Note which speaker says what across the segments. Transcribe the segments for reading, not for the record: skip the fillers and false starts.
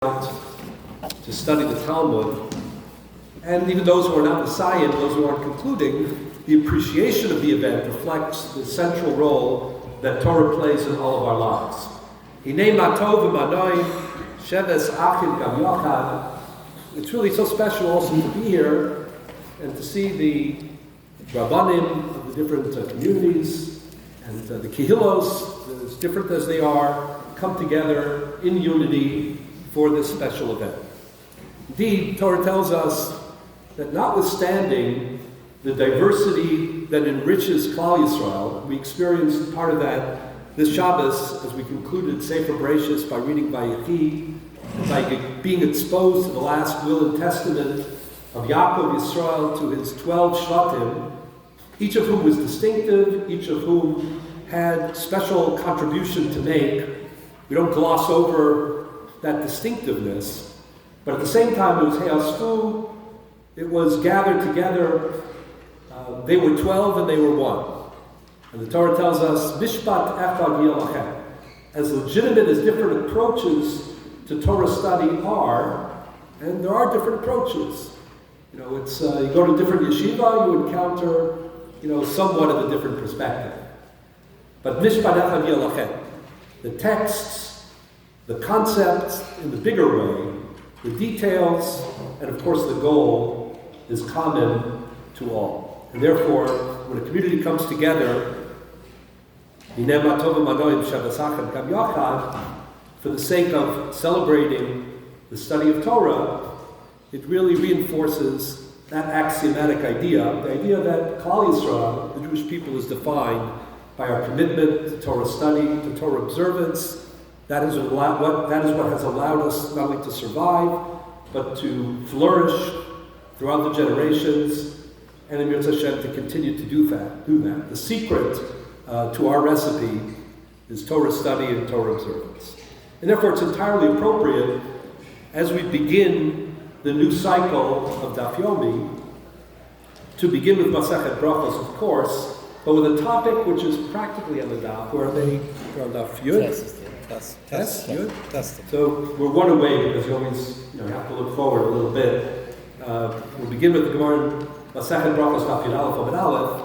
Speaker 1: to study the Talmud, and even those who are not Messiah, those who aren't concluding, the appreciation of the event reflects the central role that Torah plays in all of our lives. Hinei ma tov v'manoi, sheves achim gam yachad. It's really so special also to be here and to see the Rabbanim of the different communities and the Kehilos, as different as they are, come together in unity for this special event. Indeed, Torah tells us that notwithstanding the diversity that enriches Klal Yisrael, we experienced part of that this Shabbos as we concluded Sefer Bereshis by reading Vayechi, and by being exposed to the last will and testament of Yaakov Yisrael to his 12 Shvatim, each of whom was distinctive, each of whom had special contribution to make. We don't gloss over that distinctiveness, but at the same time it was He'asfu, it was gathered together. They were 12 and they were one. And the Torah tells us, Mishpat echad yelachem. As legitimate as different approaches to Torah study are, and there are different approaches. It's you go to different yeshiva, you encounter, somewhat of a different perspective. But Mishpat echad yelachem, the texts, the concepts in the bigger way, the details, and of course the goal is common to all. And therefore, when a community comes together, for the sake of celebrating the study of Torah, it really reinforces that axiomatic idea, the idea that Klal Yisrael, the Jewish people, is defined by our commitment to Torah study, to Torah observance. That is what has allowed us not only to survive, but to flourish throughout the generations, and in Mirza Hashem to continue to do that. The secret to our recipe is Torah study and Torah observance. And therefore it's entirely appropriate, as we begin the new cycle of Daf Yomi, to begin with Masechet Brachos, of course, but with a topic which is practically on the Daf. Where are they? They're on Daf Yud? Test? Good? So we're one away because you always have to look forward a little bit. We'll begin with the Gemara Masechet Brachos Daf Yud Aleph Amud Aleph,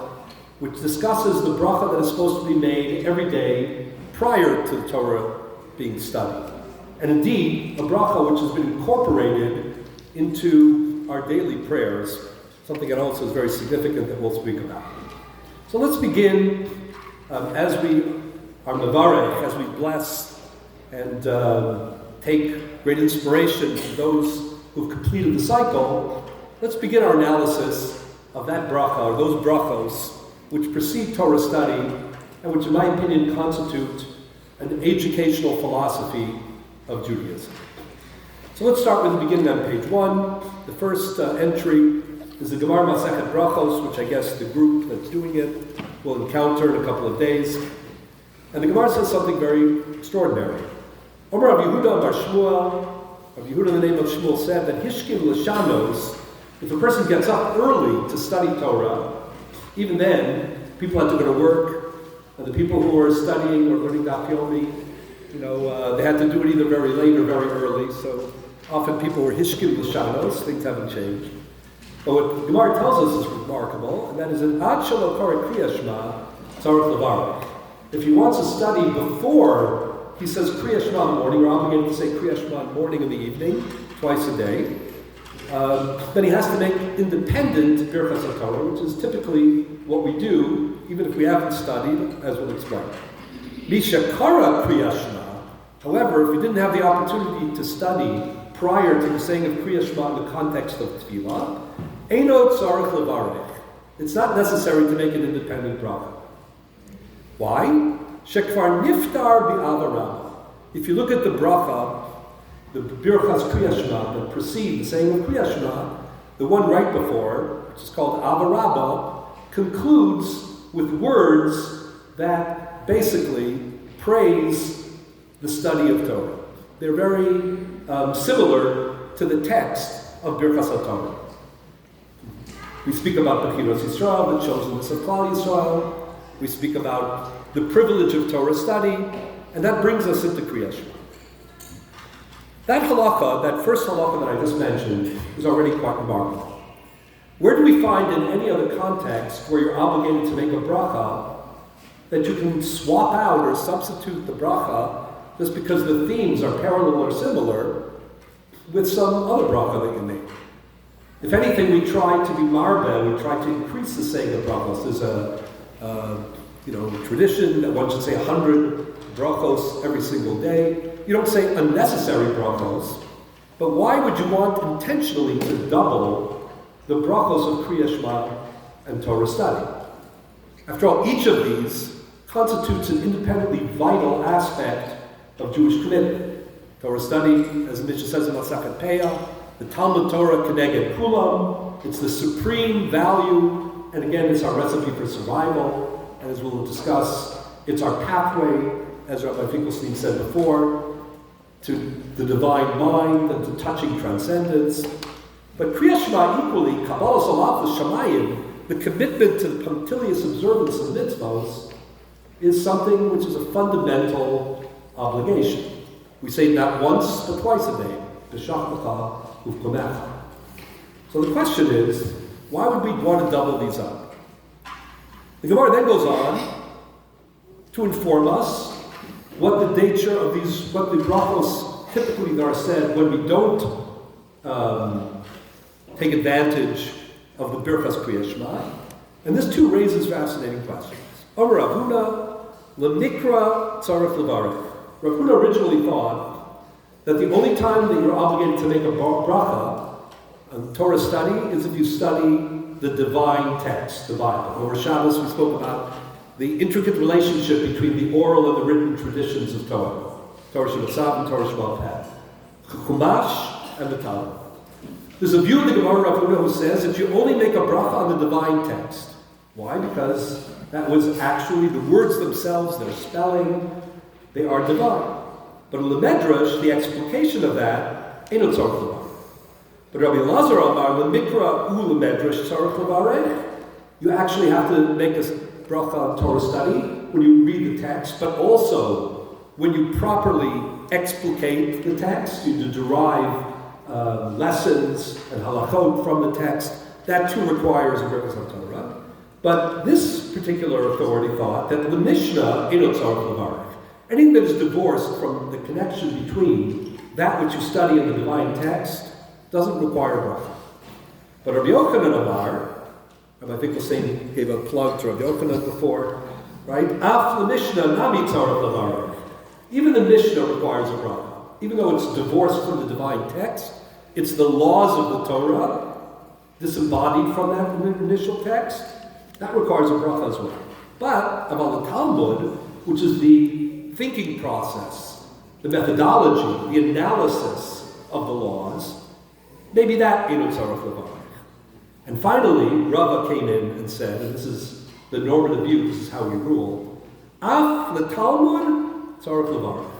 Speaker 1: which discusses the bracha that is supposed to be made every day prior to the Torah being studied. And indeed, a bracha which has been incorporated into our daily prayers, something that also is very significant that we'll speak about. So let's begin as we are mevarech, as we bless and take great inspiration from those who've completed the cycle. Let's begin our analysis of that bracha, or those brachos, which precede Torah study, and which in my opinion constitute an educational philosophy of Judaism. So let's start with the beginning on page 1. The first entry is the Gemara Masechet Brachos, which I guess the group that's doing it will encounter in a couple of days. And the Gemara says something very extraordinary. Omer Rav Yehuda Bar Shmuel, Rav Yehuda in the name of Shmuel, said that Hishkim L'Shanos, if a person gets up early to study Torah, even then, people have to go to work, and the people who are studying or learning Daf Yomi, they had to do it either very late or very early, so often people were Hishkim L'Shanos, things haven't changed. But what Gemara tells us is remarkable, and that is an Ad Shelo Kara Kriya Shema Tzarich Levarech. If he wants to study before he says Kriya Shema in the morning, we're obligated to say Kriya Shema in the morning and the evening, twice a day, then he has to make independent Birchas HaTorah, which is typically what we do, even if we haven't studied, as we'll explain. Misha Kara Kriya Shema, however, if we didn't have the opportunity to study prior to the saying of Kriya Shema in the context of Tefillah, Eino Tzarich Levarech. It's not necessary to make an independent bracha. Why? Shekvar Niftar Bi'ava Rabbah. If you look at the bracha, the Birchas Kriya Shema that precedes the saying of Kriya Shema, the one right before, which is called Ava Rabbah, concludes with words that basically praise the study of Torah. They're very similar to the text of Birchas HaTorah. We speak about Bechiras Yisrael, the chosenness of Klal Yisrael. We speak about the privilege of Torah study, and that brings us into Kriya Shema. That halakha, that first halakha that I just mentioned, is already quite remarkable. Where do we find in any other context where you're obligated to make a bracha that you can swap out or substitute the bracha just because the themes are parallel or similar with some other bracha that you make? If anything, we try to be marbe, we try to increase the saying of brachos. There's a tradition that one should say 100 brachos every single day. You don't say unnecessary brachos, but why would you want intentionally to double the brachos of Kriya Shema and Torah study? After all, each of these constitutes an independently vital aspect of Jewish commitment. Torah study, as Mishnah says in Masachet Peah, the Talmud Torah Keneged Kulam, it's the supreme value, and again, it's our recipe for survival, and as we'll discuss, it's our pathway, as Rabbi Finkelstein said before, to the divine mind and to touching transcendence. But Kriya Shema equally, Kabbalah Salat Shamayim, the commitment to the punctilious observance of mitzvahs, is something which is a fundamental obligation. We say that once but twice a day. So the question is, why would we want to double these up? The Gemara then goes on to inform us what the nature of these, what the brachos typically are said when we don't take advantage of the Birchas Kriya Shema. And this too raises fascinating questions. Amar Rav Huna, L'Nikra Tzarech Levarech. Rav Huna originally thought that the only time that you're obligated to make a bracha on Torah study is if you study the divine text, the Bible. Over Shabbos we spoke about the intricate relationship between the oral and the written traditions of Torah. Torah Shabbat and Torah Shabbat Peh. Chumash and the Talmud. There's a view of the Gemara Rav Huna who says that you only make a bracha on the divine text. Why? Because that was actually the words themselves, their spelling, they are divine. But in the Medrash, the explication of that ain't no tzarech levarech. But Rabbi Elazar Amar, L'Mikra U L'Medrash tzarech levarech. You actually have to make a bracha on Torah study when you read the text, but also when you properly explicate the text, you derive lessons and halachot from the text. That too requires a bracha on Torah. But this particular authority thought that the Mishnah ain't no tzarech levarech. Anything that is divorced from the connection between that which you study in the divine text doesn't require bracha. But Rabbi Yochanan Amar, Rabbi Finkelstein gave a plug to Rabbi Yochanan before, right? Af the Mishnah nami tzarech levarech. Even the Mishnah requires a bracha. Even though it's divorced from the divine text, it's the laws of the Torah, disembodied from that initial text, that requires a bracha as well. But about the Talmud, which is the thinking process, the methodology, the analysis of the laws, maybe that ain't tzarech levarech. And finally, Rava came in and said, and this is the normative view, this is how we rule, af the Talmud tzarech levarech.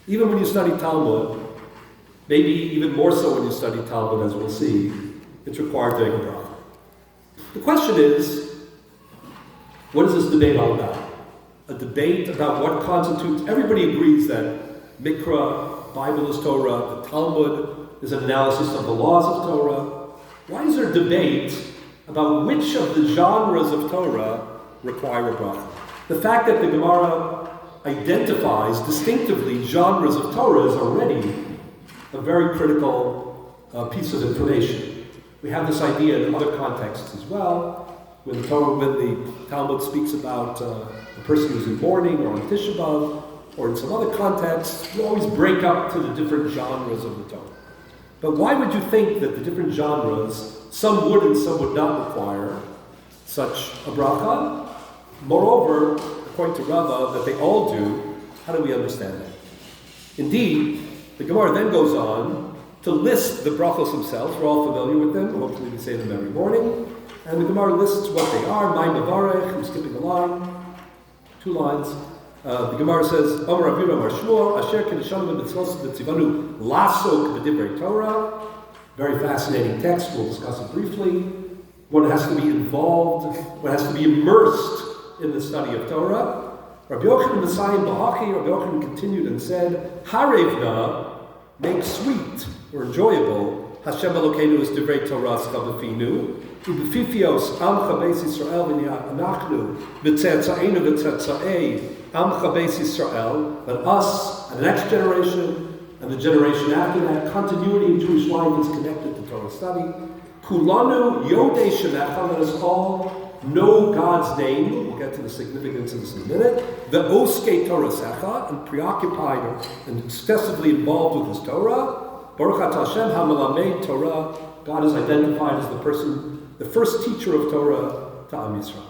Speaker 1: Even when you study Talmud, maybe even more so when you study Talmud, as we'll see, it's required to make a bracha. The question is, what is this debate all about? A debate about what constitutes, everybody agrees that Mikra, Bible is Torah, the Talmud is an analysis of the laws of Torah. Why is there debate about which of the genres of Torah require a bracha? The fact that the Gemara identifies distinctively genres of Torah is already a very critical piece of information. We have this idea in other contexts as well. When the Talmud speaks about a person who's in mourning or on Tisha B'Av, or in some other context, you always break up to the different genres of the Torah. But why would you think that the different genres, some would and some would not require such a bracha? Moreover, according to Rava, that they all do, how do we understand that? Indeed, the Gemara then goes on to list the brachos themselves. We're all familiar with them. Hopefully we say them every morning. And the Gemara lists what they are. Mai Mavarech, I'm skipping a line, 2 lines. The Gemara says, Amar Rav Yehuda Amar Shmuel, Asher Kedeshanu B'Mitzvos B'Tzivanu Lasok B'Divrei Torah. Very fascinating text. We'll discuss it briefly. One has to be involved. One has to be immersed in the study of Torah. Rabbi Yochanan Messiah B'Hachi, Rabbi Yochanan continued and said, Harevna make sweet or enjoyable Hashem Elokeinu is divrei Torah skabafinu, ubefifios amcha beis Yisrael v'niachnu v'tzetzainu v'tzetza'ei amcha beis Yisrael, but us and the next generation and the generation after that, continuity in Jewish life is connected to Torah study. Kulanu yodei shemecha, let us all know God's name. We'll get to the significance of this in a minute. The oskei Torah secha, and preoccupied and excessively involved with his Torah. Baruch atah Hashem hamelamed Torah. God is identified as the first teacher of Torah to Am Yisrael.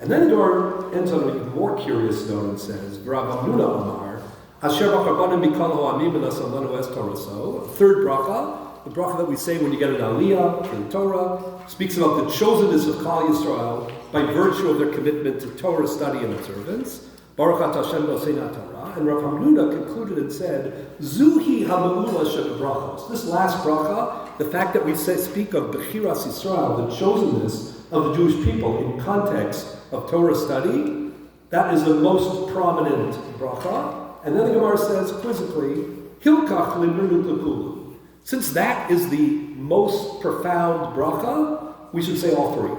Speaker 1: And then the Gemara ends on an even more curious note and says, V'Rav Hamnuna Amar, Asher b'charbanim mikol ha'amim v'nasamanu es Torah. So, third bracha, the bracha that we say when you get an aliyah in the Torah, speaks about the chosenness of Klal Yisrael by virtue of their commitment to Torah study and observance. Baruch atah Hashem b'oseina Torah. And Rav Hamnuna concluded and said, Zuhi ha'ma'ula shel brachos. This last bracha, the fact that we speak of Bechiras Yisrael, the chosenness of the Jewish people in context of Torah study, that is the most prominent bracha. And then the Gemara says quizzically, Hilkach limrinut lekulu. Since that is the most profound bracha, we should say all three.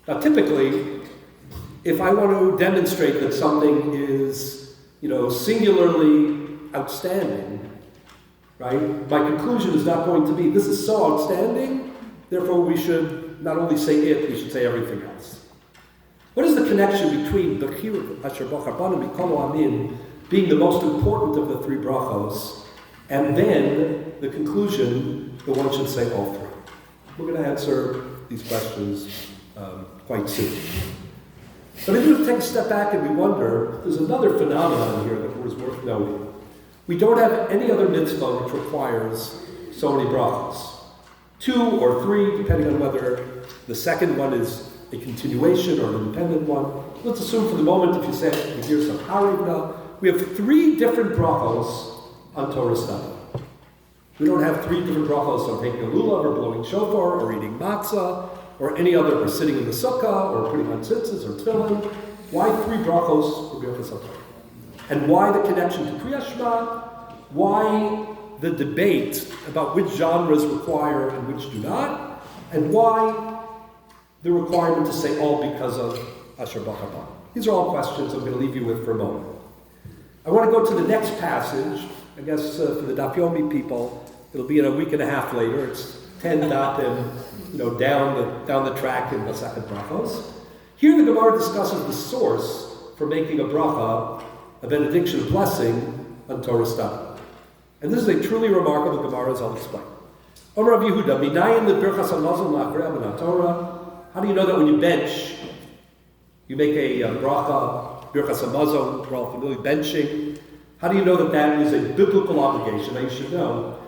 Speaker 1: Now typically, if I want to demonstrate that something is, singularly outstanding, right? My conclusion is not going to be, this is so outstanding, therefore we should not only say it, we should say everything else. What is the connection between Bechir Asher B'charbanim Mikol Ha'amim being the most important of the three brachos, and then the conclusion that one should say all three? We're going to answer these questions quite soon. But if you take a step back and we wonder, there's another phenomenon here that was worth noting. We don't have any other mitzvah which requires so many brachos. 2 or 3, depending on whether the second one is a continuation or an independent one. Let's assume for the moment, if you say, here's some harivna, we have 3 different brachos on Torah study. We don't have 3 different brachos on taking a lulav or blowing shofar or eating matzah or any other, or sitting in the sukkah or putting on tzitzis or tefillin. Why 3 brachos for Birchas HaTorah? And why the connection to Kriyas Shema? Why the debate about which genres require and which do not? And why the requirement to say all because of Asher B'charbanim? These are all questions I'm going to leave you with for a moment. I want to go to the next passage. I guess for the Daf Yomi people, it'll be in a week and a half later. It's 10 datim, down the track in Masechet Brachos. Here the Gemara discusses the source for making a bracha, a benediction, a blessing on Torah study. And this is a truly remarkable Gemara, as I'll explain. Omer Rav Yehuda, minayin lebirchas hamazon la'achrei min Torah. How do you know that when you bench, you make a bracha, birchas hamazon, we're all familiar, benching? How do you know that that is a biblical obligation? Now you should know,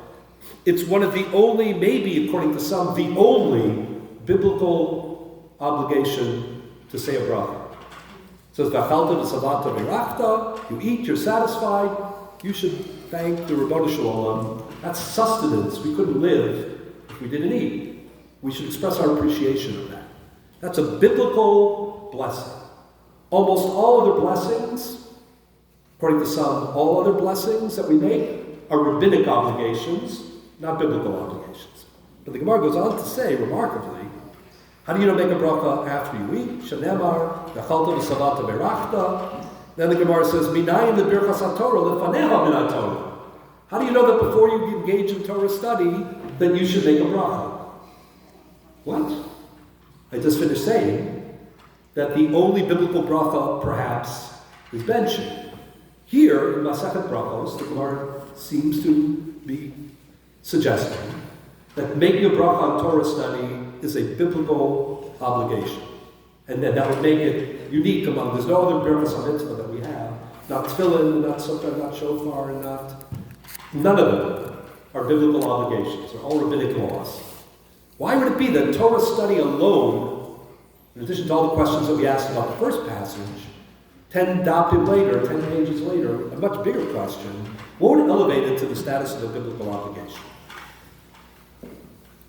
Speaker 1: it's one of the only, maybe according to some, the only biblical obligation to say a bracha. It says, V'achalta v'savata v'rachta, you eat, you're satisfied, you should thank the Rebbeinu Shalom. That's sustenance. We couldn't live if we didn't eat. We should express our appreciation of that. That's a biblical blessing. Almost all other blessings, according to some, all other blessings that we make are rabbinic obligations, not biblical obligations. But the Gemara goes on to say, remarkably, how do you make a bracha after you eat? Shenemar, v'achalta v'savata v'rachta. Then the Gemara says, minayin lebirchas haTorah lefaneha min haTorah. How do you know that before you engage in Torah study, that you should make a bracha? What? I just finished saying that the only biblical bracha, perhaps, is benching. Here, in Masechet Brachos, the Gemara seems to be suggesting that making a bracha on Torah study is a biblical obligation. And then that would make it unique among, there's no other birchas HaMitzvah that we have. Not tefillin, not sukkah, not shofar, and none of them are biblical obligations. They're all rabbinic laws. Why would it be that Torah study alone, in addition to all the questions that we asked about the first passage, 10 dapim later, 10 pages later, a much bigger question, what would elevate it to the status of a biblical obligation?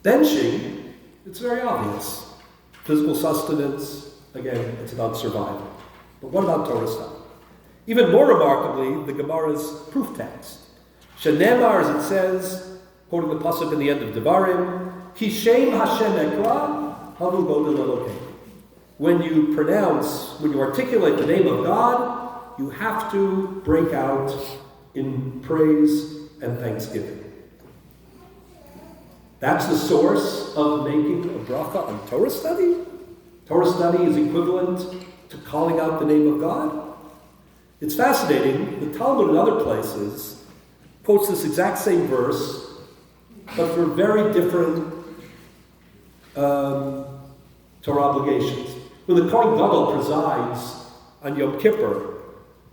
Speaker 1: Benching, it's very obvious. Physical sustenance, again, it's about survival. But what about Torah study? Even more remarkably, the Gemara's proof text. Shenemar, as it says, quoting the pasuk in the end of Devarim, Ki Shem Hashem Ekra, Havu Godel Elokeinu. When you articulate the name of God, you have to break out in praise and thanksgiving. That's the source of making a bracha on Torah study. Torah study is equivalent to calling out the name of God. It's fascinating. The Talmud in other places quotes this exact same verse, but for very different Torah obligations. When the Kohen Gadol presides on Yom Kippur,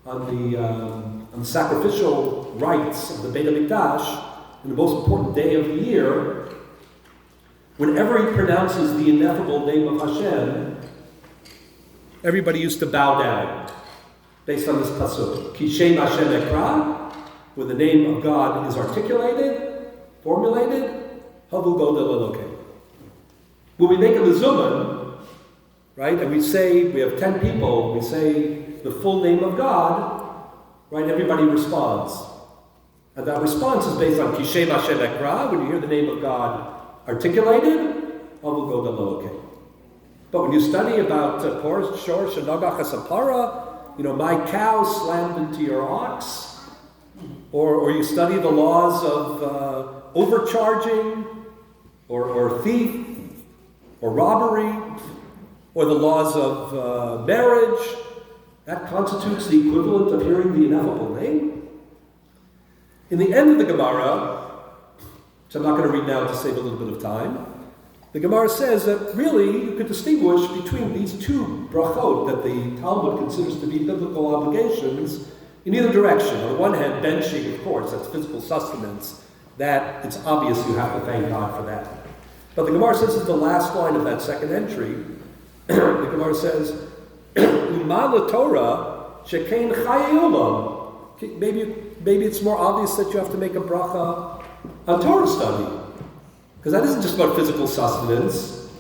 Speaker 1: on the sacrificial rites of the Beit HaMikdash, in the most important day of the year, whenever he pronounces the ineffable name of Hashem, everybody used to bow down, based on this pasuk. Ki Shem Hashem Ekra, when the name of God is articulated, formulated, Havu Godel Elokeinu. When we make a mezuzah, right, and we have 10 people, we say the full name of God, right, everybody responds. And that response is based on Ki Shem Hashem Ekra, when you hear the name of God articulated, Havu Godel Elokeinu. But when you study about Shor Shenagach Hasapara, my cow slammed into your ox, or you study the laws of overcharging, or thief, or robbery, or the laws of marriage, that constitutes the equivalent of hearing the ineffable name. In the end of the Gemara, which I'm not going to read now to save a little bit of time, the Gemara says that really you could distinguish between these two brachot that the Talmud considers to be biblical obligations in either direction. On the one hand, benching, of course, that's physical sustenance. That, it's obvious you have to thank God for that. But the Gemara says at the last line of that second entry, the Gemara says, U'ma Torah shekein chayei olam. Maybe it's more obvious that you have to make a bracha on Torah study. Because that isn't just about physical sustenance.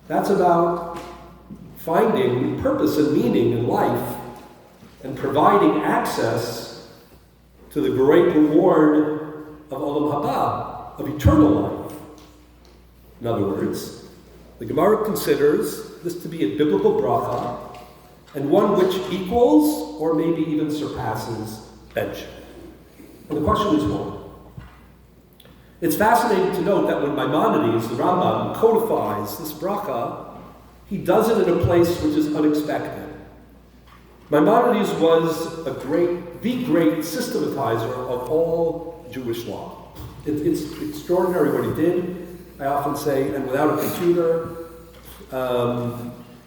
Speaker 1: That's about finding purpose and meaning in life and providing access to the great reward of Olam Haba, of eternal life. In other words, the Gemara considers this to be a biblical bracha and one which equals or maybe even surpasses benching. And the question is why? It's fascinating to note that when Maimonides, the Rambam, codifies this bracha, he does it in a place which is unexpected. Maimonides was the great systematizer of all Jewish law. It's extraordinary what he did, I often say, and without a computer.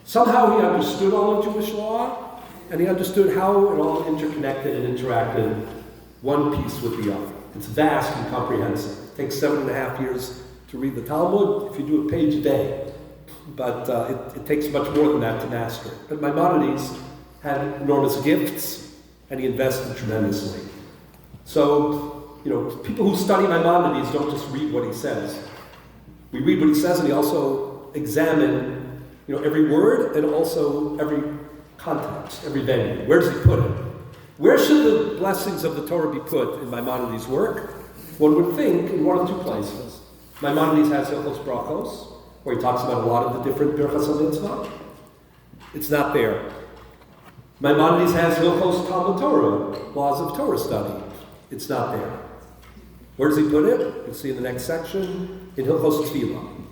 Speaker 1: Somehow he understood all of Jewish law, and he understood how it all interconnected and interacted, one piece with the other. It's vast and comprehensive. It takes 7.5 years to read the Talmud if you do a page a day. But it takes much more than that to master it. But Maimonides had enormous gifts, and he invested tremendously. So, people who study Maimonides don't just read what he says. We read what he says, and we also examine, every word and also every context, every venue. Where does he put it? Where should the blessings of the Torah be put in Maimonides' work? One would think in one of two places. Maimonides has Hilchos Brachos, where he talks about a lot of the different Birchas HaMitzvah. It's not there. Maimonides has Hilchos Talmud Torah, laws of Torah study. It's not there. Where does he put it? You'll see in the next section, in Hilchos Tefillah.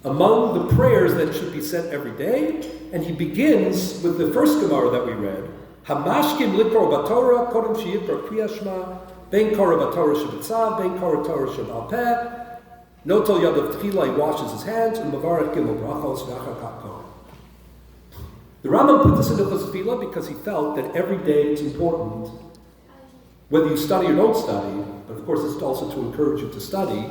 Speaker 1: Among the prayers that should be said every day, and he begins with the first Gemara that we read, Hamashkim likro b'Torah kodem sheyikra kriyas shema ben kora b'Torah shebitzav ben kora Torah shebal peh notol yad of tefillah, he washes his hands and mavarech gimel brachos v'achar kakor. The Rambam put this into the tefillah because he felt that every day it's important, whether you study or don't study, but of course it's also to encourage you to study.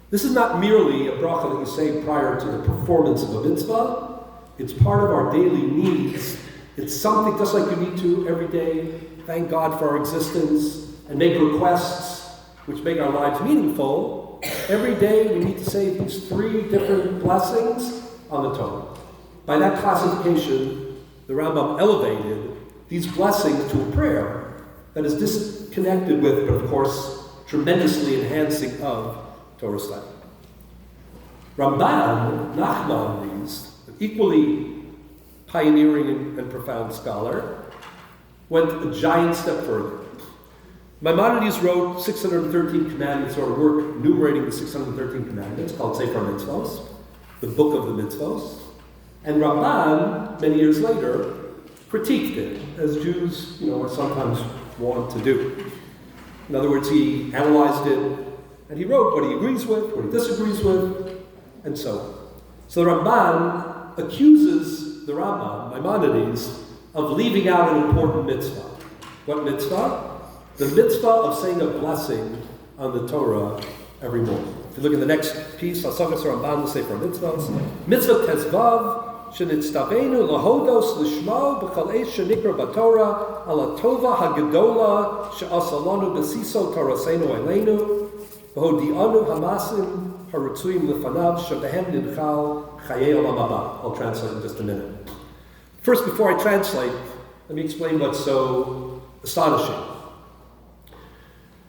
Speaker 1: This is not merely a bracha that you say prior to the performance of a mitzvah. It's part of our daily needs. It's something just like you need to every day thank God for our existence and make requests which make our lives meaningful. Every day we need to say these 3 different blessings on the Torah. By that classification, the Rambam elevated these blessings to a prayer that is connected with, but of course, tremendously enhancing of Torah study. Ramban, Nachmanides, an equally pioneering and profound scholar, went a giant step further. Maimonides wrote 613 commandments, or a work enumerating the 613 commandments called Sefer Mitzvos, the Book of the Mitzvos. And Ramban, many years later, critiqued it, as Jews, are sometimes wont to do. In other words, he analyzed it, and he wrote what he agrees with, what he disagrees with, and so on. So the Ramban accuses the Rambam, Maimonides, of leaving out an important mitzvah. What mitzvah? The mitzvah of saying a blessing on the Torah every morning. If you look at the next piece, Hasagas Ramban Sefer Mitzvahs, Mitzvah Tezvav, Shenitztaveinu lahodos lishmo b'chol eish shenikra b'Torah ala tova hagedola she'asalonu b'siso Torasenu Eilenu v'hodi'anu hamasim harutzuyim lefanav shebehem nidchal chayei olam haba. I'll translate in just a minute. First, before I translate, let me explain what's so astonishing.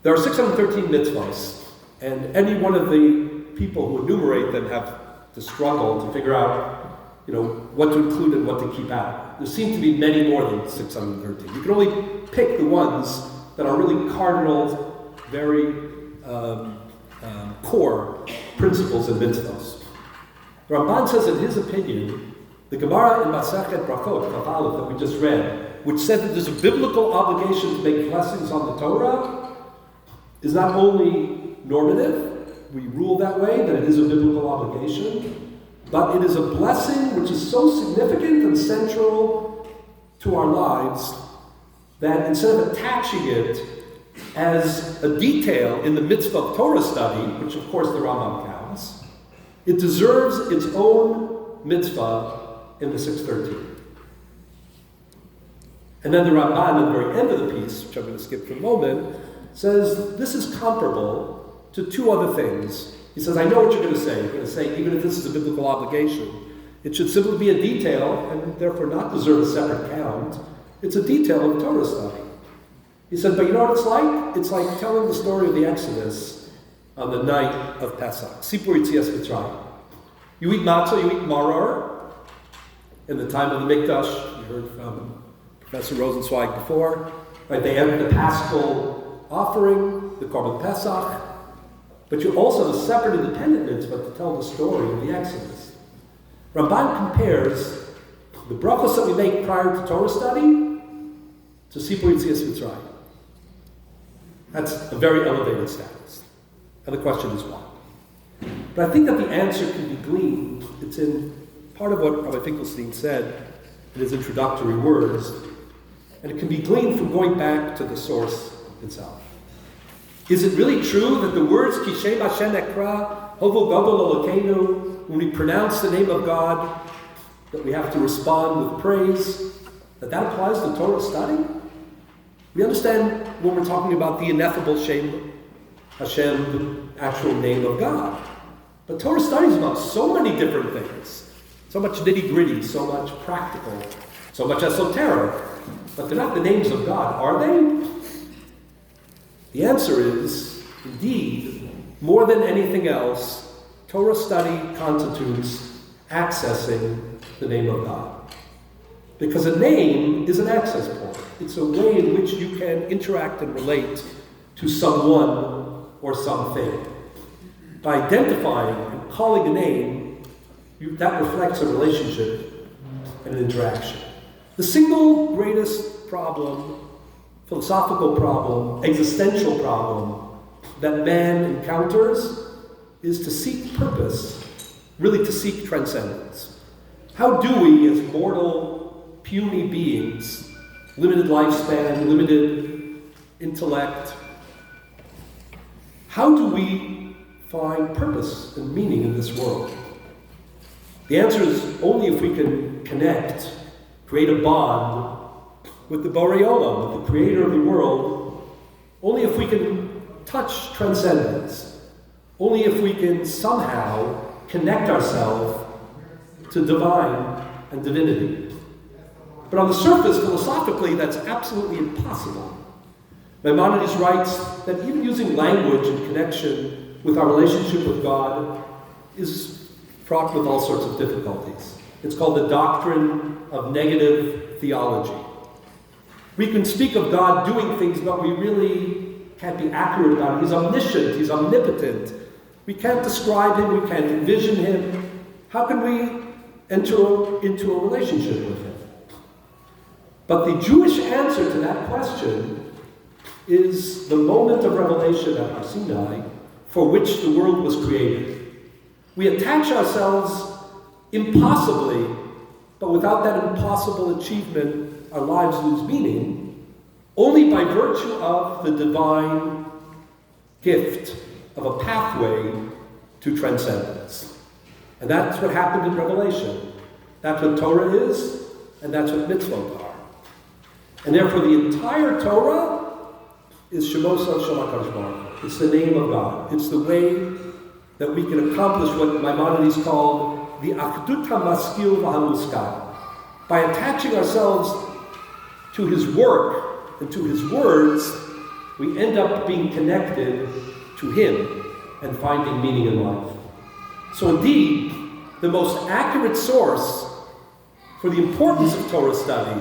Speaker 1: There are 613 mitzvahs, and any one of the people who enumerate them have to struggle to figure out, what to include and what to keep out. There seem to be many more than 613. You can only pick the ones that are really cardinal, very core principles in mitzvahs. The Ramban says, in his opinion, the Gemara in Masechet Brachot, Chaf Aleph, that we just read, which said that there's a biblical obligation to make blessings on the Torah, is not only normative, we rule that way, that it is a biblical obligation, but it is a blessing which is so significant and central to our lives that instead of attaching it as a detail in the mitzvah of Torah study, which of course the Rambam counts, it deserves its own mitzvah in the 613. And then the Ramban, at the very end of the piece, which I'm going to skip for a moment, says this is comparable to two other things. He says, I know what you're going to say. You're going to say, even if this is a biblical obligation, it should simply be a detail and therefore not deserve a separate count. It's a detail of Torah study. He said, but you know what it's like? It's like telling the story of the Exodus on the night of Pesach. Sipur Yitzias Mitzrayim. You eat matzah, you eat maror. In the time of the Mikdash, you heard from Professor Rosensweig before, right? They have the Paschal offering, the Korban Pesach, but you also have a separate independent mitzvah to tell the story of the Exodus. Ramban compares the brachos that we make prior to Torah study to Sipur Yitzias Mitzrayim. That's a very elevated status. And the question is why? But I think that the answer can be gleaned. It's in part of what Rabbi Finkelstein said in his introductory words, and it can be gleaned from going back to the source itself. Is it really true that the words Kishem Hashem Ekra, Hovo Gadol Elokeinu, when we pronounce the name of God, that we have to respond with praise, that applies to Torah study? We understand when we're talking about the ineffable Shem Hashem, the actual name of God. But Torah study is about so many different things. So much nitty-gritty, so much practical, so much esoteric. But they're not the names of God, are they? The answer is, indeed, more than anything else, Torah study constitutes accessing the name of God. Because a name is an access point. It's a way in which you can interact and relate to someone or something. By identifying and calling a name, that reflects a relationship and an interaction. The single greatest problem, philosophical problem, existential problem that man encounters is to seek purpose, really to seek transcendence. How do we, as mortal, puny beings, limited lifespan, limited intellect, how do we find purpose and meaning in this world? The answer is only if we can connect, create a bond with the Borei Olam, with the creator of the world, only if we can touch transcendence, only if we can somehow connect ourselves to divine and divinity. But on the surface, philosophically, that's absolutely impossible. Maimonides writes that even using language in connection with our relationship with God is fraught with all sorts of difficulties. It's called the doctrine of negative theology. We can speak of God doing things, but we really can't be accurate about it. He's omniscient, he's omnipotent. We can't describe him, we can't envision him. How can we enter into a relationship with him? But the Jewish answer to that question is the moment of revelation at Har Sinai for which the world was created. We attach ourselves impossibly, but without that impossible achievement, our lives lose meaning, only by virtue of the divine gift of a pathway to transcendence. And that's what happened in Revelation. That's what Torah is, and that's what mitzvot are. And therefore the entire Torah is Shemos Hashem HaKadosh Baruch Hu. It's the name of God. It's the way that we can accomplish what Maimonides called the Achdut HaMaskil VaHaMuskal. By attaching ourselves to his work and to his words, we end up being connected to him and finding meaning in life. So indeed, the most accurate source for the importance of Torah study,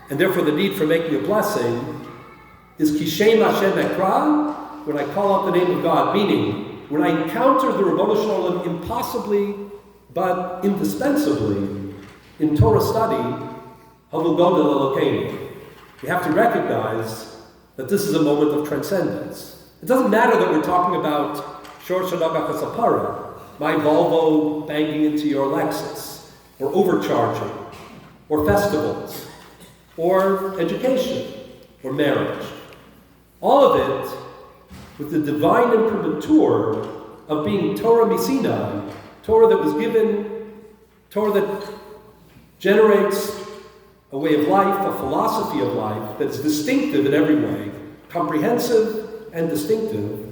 Speaker 1: and therefore the need for making a blessing, is Kishem Hashem Ekra, when I call out the name of God, meaning when I encounter the Ribbono Shel Olam impossibly but indispensably in Torah study, Havu Godel Elokeinu. We have to recognize that this is a moment of transcendence. It doesn't matter that we're talking about Shor Shanagach Hasapara, my Volvo banging into your Lexus, or overcharging, or festivals, or education, or marriage. All of it with the divine imprimatur of being Torah Misinai, Torah that was given, Torah that generates a way of life, a philosophy of life that's distinctive in every way, comprehensive and distinctive,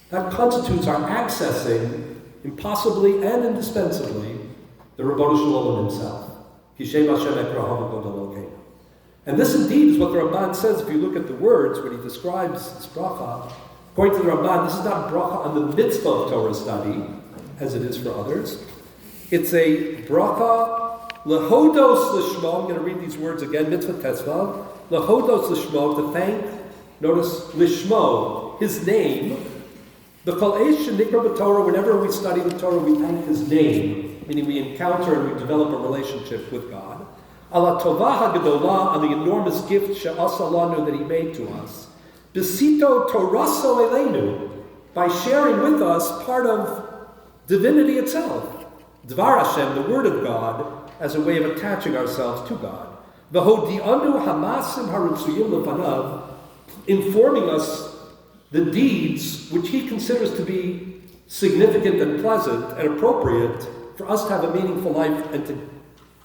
Speaker 1: that constitutes our accessing, impossibly and indispensably, the Ribbono Shel Olam himself. Kishem Hashem Ekra Havu Godel Elokeinu. And this indeed is what the Ramban says if you look at the words when he describes this bracha. According to the Ramban, this is not bracha on the mitzvah of Torah study, as it is for others. It's a bracha lehodos l'shmo. I'm going to read these words again, mitzvah tesvav. Lehodos l'shmo, to thank, notice, l'shmo, his name. The kol eish shenikra b'Torah, whenever we study the Torah, we thank his name, meaning we encounter and we develop a relationship with God. Ala tovah ha'gedolah, on the enormous gift she'asa lanu that he made to us. Besito toraso eleinu, by sharing with us part of divinity itself. Dvar Hashem, the word of God, as a way of attaching ourselves to God. V'hodi'anu hamasim harutzuyim lefanav, informing us the deeds which he considers to be significant and pleasant and appropriate for us to have a meaningful life and to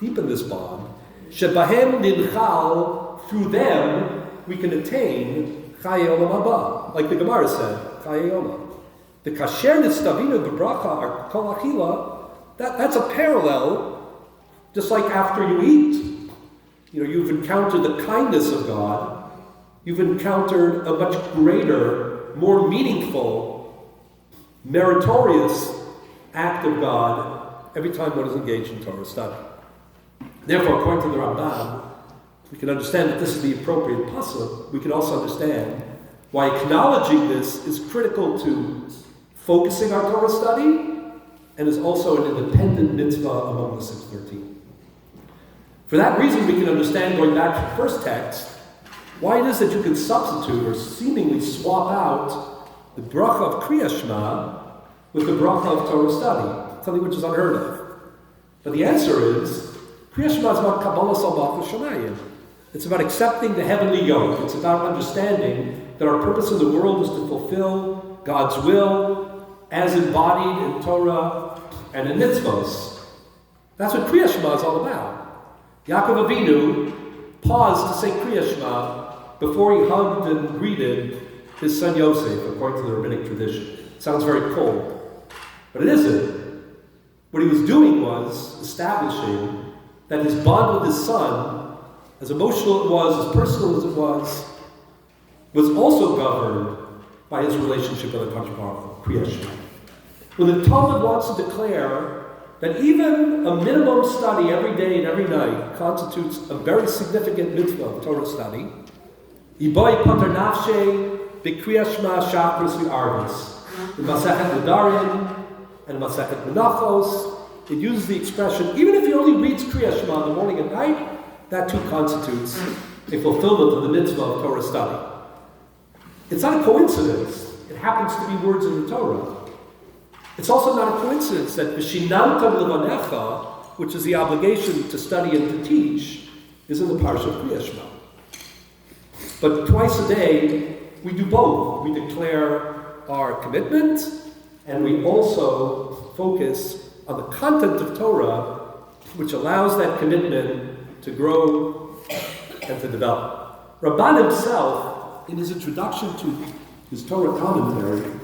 Speaker 1: deepen this bond. Shebahem ninchal, through them we can attain Chaye Olam Haba, like the Gemara said, Chaye Olam. The kasher nistavinu b'bracha or kol achila, that's a parallel, just like after you eat. You've encountered the kindness of God, you've encountered a much greater, more meaningful, meritorious act of God every time one is engaged in Torah study. Therefore, according to the Ramban, we can understand that this is the appropriate pasuk. We can also understand why acknowledging this is critical to focusing our Torah study and is also an independent mitzvah among the 613. For that reason, we can understand, going back to the first text, why it is that you can substitute or seemingly swap out the bracha of Kriya Shema with the bracha of Torah study, something which is unheard of. But the answer is, Kriya Shema is about Kabbalah Salvat Shemayim. It's about accepting the heavenly yoke. It's about understanding that our purpose in the world is to fulfill God's will as embodied in Torah and in mitzvos. That's what Kriya Shema is all about. Yaakov Avinu paused to say Kriya Shema before he hugged and greeted his son Yosef, according to the rabbinic tradition. It sounds very cold, but it isn't. What he was doing was establishing that his bond with his son, as emotional it was, as personal as it was was also governed by his relationship with HaKadosh Baruch Hu, Kriya Shema. When the Talmud wants to declare that even a minimum study every day and every night constitutes a very significant mitzvah of Torah study, Iboy Pater Nafshe B'Kriya Shema Shachris V'Arvis, the Masechet Nedarim and the Masechet Menachos, it uses the expression, even if he only reads Kriya Shema in the morning and night, that too constitutes a fulfillment of the mitzvah of Torah study. It's not a coincidence. It happens to be words in the Torah. It's also not a coincidence that V'shinantam Levanecha, which is the obligation to study and to teach, is in the parsha of Kriya Shema. But twice a day, we do both. We declare our commitment, and we also focus on the content of Torah, which allows that commitment to grow and to develop. Ramban himself, in his introduction to his Torah commentary,